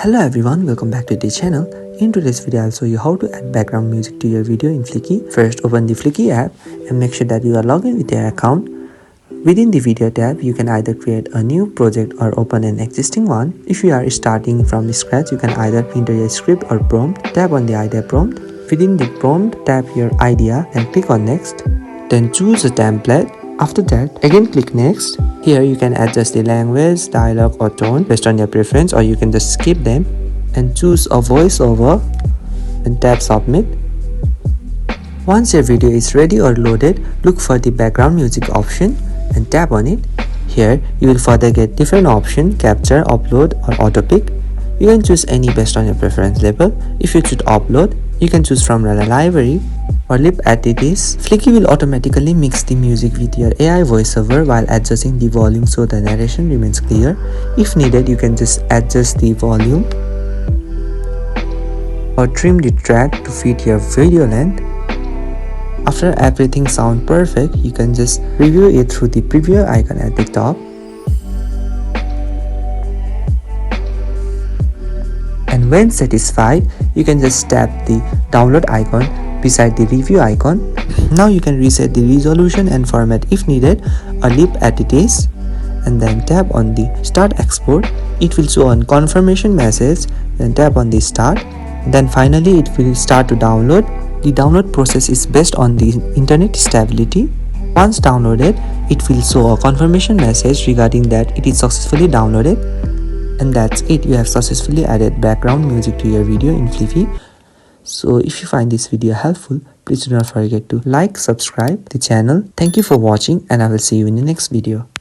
Hello everyone, welcome back to the channel. In today's video, I'll show you how to add background music to your video in Fliki. First, open the Fliki app and make sure that you are logged in with your account. Within the video tab, you can either create a new project or open an existing one. If you are starting from scratch, you can either enter a script or prompt. Tap on the idea prompt. Within the prompt, tap your idea and click on next. Then choose a template. After that, again click next. Here you can adjust the language, dialogue or tone based on your preference, or you can just skip them and choose a voiceover and tap submit. Once your video is ready or loaded, look for the background music option and tap on it. Here you will further get different options: capture, upload or auto pick. You can choose any based on your preference level. If you choose upload, you can choose from the library or lip entities. Fliki will automatically mix the music with your AI voiceover while adjusting the volume so the narration remains clear. If needed, you can just adjust the volume or trim the track to fit your video length. After everything sounds perfect, you can just review it through the preview icon at the top. And when satisfied, you can just tap the download icon beside the review icon. Now you can reset the resolution and format if needed or leave as it is, and then tap on the start export. It will show a confirmation message, then tap on the start. Then finally it will start to download. The download process is based on the internet stability. Once downloaded, it will show a confirmation message regarding that it is successfully downloaded. And that's it, you have successfully added background music to your video in Fliki. So if you find this video helpful, please do not forget to like, subscribe the channel. Thank you for watching and I will see you in the next video.